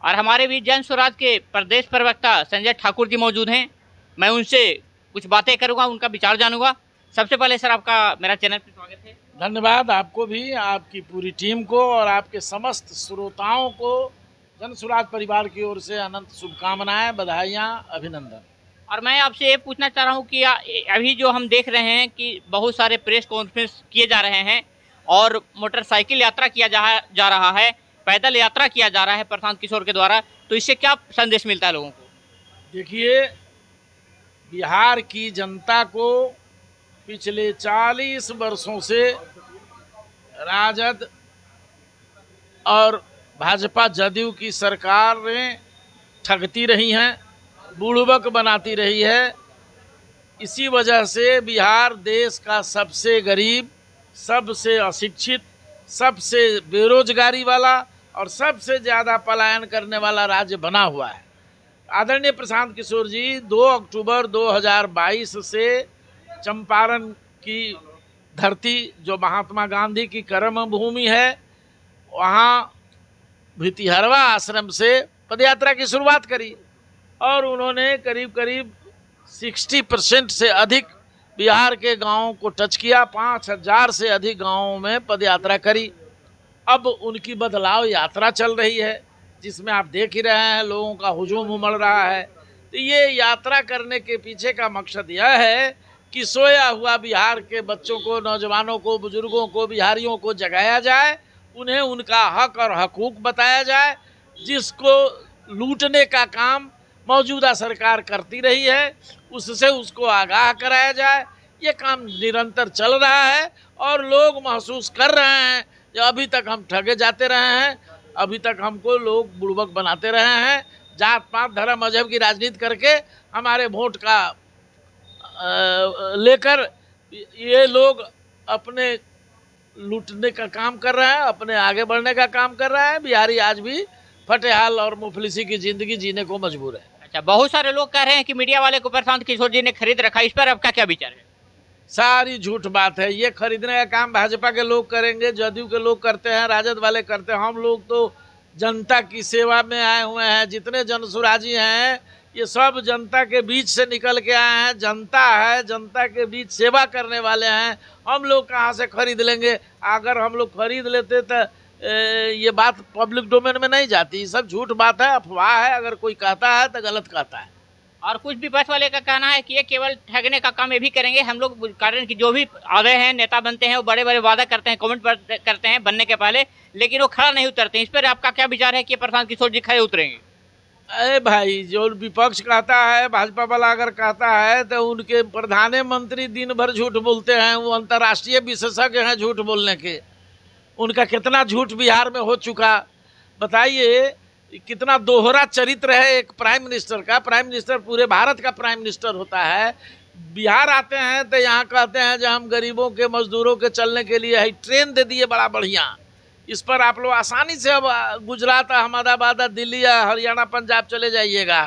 और हमारे बीच जन स्वराज के प्रदेश प्रवक्ता संजय ठाकुर जी मौजूद हैं। मैं उनसे कुछ बातें करूंगा, उनका विचार जानूंगा। सबसे पहले सर आपका मेरा चैनल पर स्वागत है। धन्यवाद आपको भी, आपकी पूरी टीम को और आपके समस्त श्रोताओं को जन स्वराज परिवार की ओर से अनंत शुभकामनाएं, बधाइयां, अभिनंदन। और मैं आपसे ये पूछना चाह रहा हूँ कि अभी जो हम देख रहे हैं कि बहुत सारे प्रेस कॉन्फ्रेंस किए जा रहे हैं और मोटरसाइकिल यात्रा किया जा रहा है, पैदल यात्रा किया जा रहा है प्रशांत किशोर के द्वारा, तो इससे क्या संदेश मिलता है लोगों को? देखिए, बिहार की जनता को पिछले 40 वर्षों से राजद और भाजपा जदयू की सरकारें ठगती रही हैं, बुड़बक बनाती रही है। इसी वजह से बिहार देश का सबसे गरीब, सबसे अशिक्षित, सबसे बेरोजगारी वाला और सबसे ज़्यादा पलायन करने वाला राज्य बना हुआ है। आदरणीय प्रशांत किशोर जी 2 अक्टूबर 2022 से चंपारण की धरती, जो महात्मा गांधी की कर्म भूमि है, वहाँ भितिहरवा आश्रम से पदयात्रा की शुरुआत करी और उन्होंने करीब करीब 60% से अधिक बिहार के गांवों को टच किया। 5000 से अधिक गांवों में पदयात्रा करी। अब उनकी बदलाव यात्रा चल रही है, जिसमें आप देख ही रहे हैं लोगों का हुजूम उमड़ रहा है। तो ये यात्रा करने के पीछे का मकसद यह है कि सोया हुआ बिहार के बच्चों को, नौजवानों को, बुजुर्गों को, बिहारियों को जगाया जाए, उन्हें उनका हक और हकूक बताया जाए, जिसको लूटने का काम मौजूदा सरकार करती रही है, उससे उसको आगाह कराया जाए। ये काम निरंतर चल रहा है और लोग महसूस कर रहे हैं कि अभी तक हम ठगे जाते रहे हैं, अभी तक हमको लोग बुड़बक बनाते रहे हैं, जात पात धर्म मजहब की राजनीति करके हमारे वोट का लेकर ये लोग अपने लूटने का काम कर रहे हैं, अपने आगे बढ़ने का काम कर रहा है। बिहारी आज भी फटेहाल और मुफलिसी की जिंदगी जीने को मजबूर है। अच्छा, बहुत सारे लोग कह रहे हैं कि मीडिया वाले को प्रशांत किशोर जी ने खरीद रखा, इस पर आपका क्या विचार है? सारी झूठ बात है। ये खरीदने का काम भाजपा के लोग करेंगे, जदयू के लोग करते हैं, राजद वाले करते हैं। हम लोग तो जनता की सेवा में आए हुए हैं। जितने जनसुराजी हैं ये सब जनता के बीच से निकल के आए हैं। जनता है, जनता के बीच सेवा करने वाले हैं। हम लोग कहाँ से खरीद लेंगे? अगर हम लोग खरीद लेते तो ये बात पब्लिक डोमेन में नहीं जाती। सब झूठ बात है, अफवाह है। अगर कोई कहता है तो गलत कहता है। और कुछ विपक्ष वाले का कहना है कि ये केवल ठगने का काम ये भी करेंगे हम लोग, कारण कि जो भी आ रहे हैं नेता बनते हैं वो बड़े बड़े वादा करते हैं, कमेंट करते हैं बनने के पहले, लेकिन वो खड़ा नहीं उतरते। इस पर आपका क्या विचार है कि प्रशांत किशोर जी खड़े उतरेंगे? अरे भाई, जो विपक्ष कहता है, भाजपा वाला अगर कहता है तो उनके प्रधानमंत्री दिन भर झूठ बोलते हैं। वो अंतर्राष्ट्रीय विशेषज्ञ हैं झूठ बोलने के। उनका कितना झूठ बिहार में हो चुका, बताइए। कितना दोहरा चरित्र है एक प्राइम मिनिस्टर का। प्राइम मिनिस्टर पूरे भारत का प्राइम मिनिस्टर होता है। बिहार आते हैं तो यहाँ कहते हैं जो हम गरीबों के, मजदूरों के चलने के लिए है ट्रेन दे दिए बड़ा बढ़िया। इस पर आप लोग आसानी से अब गुजरात, अहमदाबाद, दिल्ली या हरियाणा, पंजाब चले जाइएगा।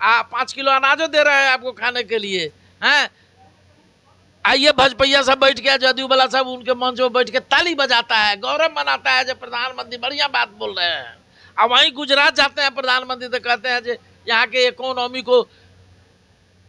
5 किलो अनाजो दे रहे हैं आपको खाने के लिए, हैं। आइए, भजपैया सब बैठ गया, जदयू वाला सब उनके मंच में बैठ के ताली बजाता है, गौरव मनाता है जो प्रधानमंत्री बढ़िया बात बोल रहे हैं। अब वहीं गुजरात जाते हैं प्रधानमंत्री तो कहते हैं जो यहाँ के इकोनॉमी को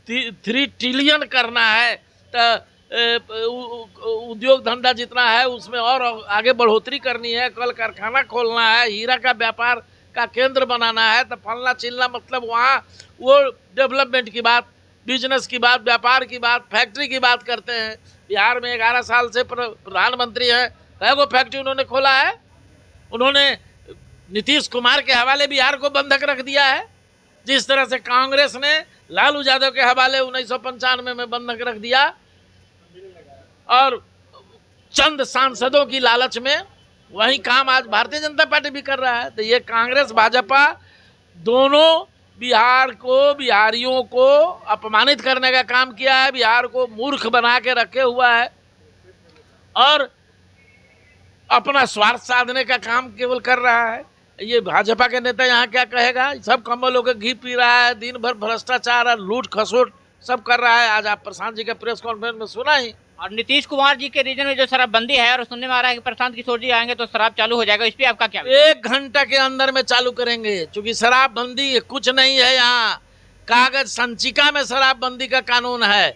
3 ट्रिलियन करना है, तो उद्योग धंधा जितना है उसमें और आगे बढ़ोतरी करनी है, कल कारखाना खोलना है, हीरा का व्यापार का केंद्र बनाना है, तो फलना चिलना, मतलब वहाँ वो डेवलपमेंट की बात, बिजनेस की बात, व्यापार की बात, फैक्ट्री की बात करते हैं। बिहार में 11 साल से प्रधानमंत्री हैं, कई गो फैक्ट्री उन्होंने खोला है। उन्होंने नीतीश कुमार के हवाले बिहार को बंधक रख दिया है, जिस तरह से कांग्रेस ने लालू यादव के हवाले 1995 में बंधक रख दिया। और चंद सांसदों की लालच में वही काम आज भारतीय जनता पार्टी भी कर रहा है। तो ये कांग्रेस भाजपा दोनों बिहार को, बिहारियों को अपमानित करने का काम किया है, बिहार को मूर्ख बना के रखे हुआ है और अपना स्वार्थ साधने का काम केवल कर रहा है। ये भाजपा के नेता यहाँ क्या कहेगा? सब कम्बल होकर घी पी रहा है, दिन भर भ्रष्टाचार और लूट खसोट सब कर रहा है। आज आप प्रशांत जी के प्रेस कॉन्फ्रेंस में सुना ही। और नीतीश कुमार जी के रीजन में जो शराबबंदी है और सुनने में आ रहा है कि प्रशांत किशोर जी आएंगे तो शराब चालू हो जाएगा, इस पे आपका क्या? 1 घंटा के अंदर में चालू करेंगे, क्योंकि शराबबंदी कुछ नहीं है। यहाँ कागज संचिका में शराबबंदी का कानून है,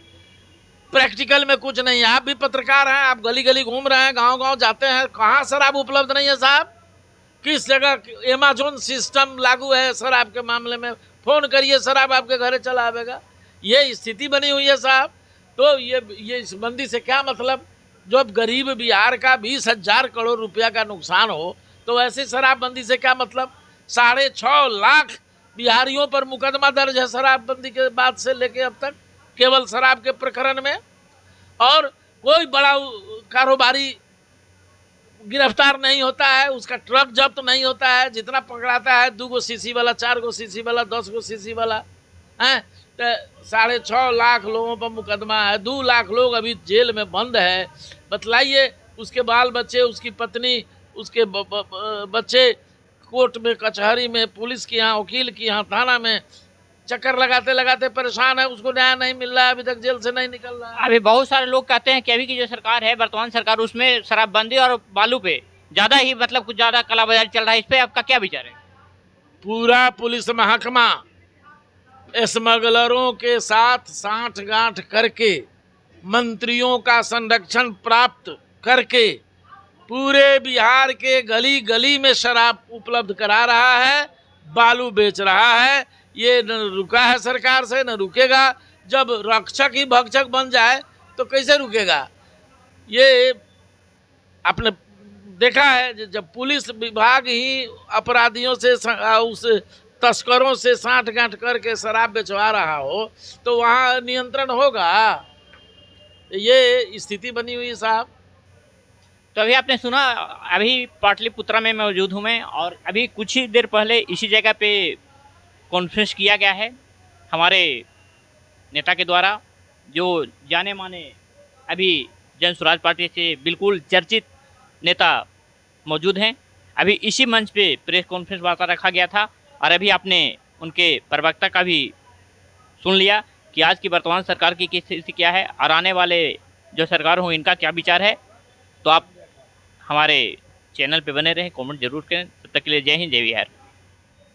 प्रैक्टिकल में कुछ नहीं है। आप भी पत्रकार हैं, आप गली गली घूम रहे हैं, गांव गांव जाते हैं, कहाँ शराब उपलब्ध नहीं है साहब? किस जगह अमेज़न सिस्टम लागू है शराब के मामले में? फोन करिए, शराब आपके घरे चला आवेगा। ये स्थिति बनी हुई है साहब। तो ये इस बंदी से क्या मतलब? जब गरीब बिहार का 20,000 करोड़ रुपया का नुकसान हो तो ऐसे शराबबंदी से क्या मतलब? 6.5 लाख बिहारियों पर मुकदमा दर्ज है शराबबंदी के बाद से लेके अब तक, केवल शराब के प्रकरण में। और कोई बड़ा कारोबारी गिरफ्तार नहीं होता है, उसका ट्रक जब्त नहीं होता है। जितना पकड़ाता है 2 सीसी वाला, 4 सीसी वाला, 10 सीसी वाला है। 6.5 लाख लोगों पर मुकदमा है, 2 लाख लोग अभी जेल में बंद है। बतलाइए, उसके बाल बच्चे, उसकी पत्नी, उसके बच्चे कोर्ट में, कचहरी में, पुलिस के यहाँ, वकील के यहाँ, थाना में चक्कर लगाते लगाते परेशान है, उसको न्याय नहीं मिल रहा है, अभी तक जेल से नहीं निकल रहा है। अभी बहुत सारे लोग कहते हैं कि अभी की जो सरकार है, वर्तमान सरकार, उसमें शराबबंदी और बालू पे ज्यादा ही मतलब कुछ ज्यादा कालाबाजारी चल रहा है, इस पे आपका क्या विचार है? पूरा पुलिस महकमा स्मगलरों के साथ साठगांठ करके, मंत्रियों का संरक्षण प्राप्त करके पूरे बिहार के गली गली में शराब उपलब्ध करा रहा है, बालू बेच रहा है। ये न रुका है सरकार से, न रुकेगा। जब रक्षक ही भक्षक बन जाए तो कैसे रुकेगा? ये आपने देखा है, जब पुलिस विभाग ही अपराधियों से, उस तस्करों से साठगांठ करके शराब बेचवा रहा हो तो वहाँ नियंत्रण होगा? ये स्थिति बनी हुई है साहब। तो अभी आपने सुना, अभी पाटलिपुत्रा में मौजूद हूँ मैं, और अभी कुछ ही देर पहले इसी जगह पे कॉन्फ्रेंस किया गया है हमारे नेता के द्वारा, जो जाने माने अभी जन स्वराज पार्टी से बिल्कुल चर्चित नेता मौजूद हैं। अभी इसी मंच पे प्रेस कॉन्फ्रेंस वार्ता रखा गया था, और अभी आपने उनके प्रवक्ता का भी सुन लिया कि आज की वर्तमान सरकार की स्थिति क्या है और आने वाले जो सरकार हो इनका क्या विचार है। तो आप हमारे चैनल पे बने रहें, कमेंट जरूर करें। तब तक के लिए जय हिंद, जय बिहार।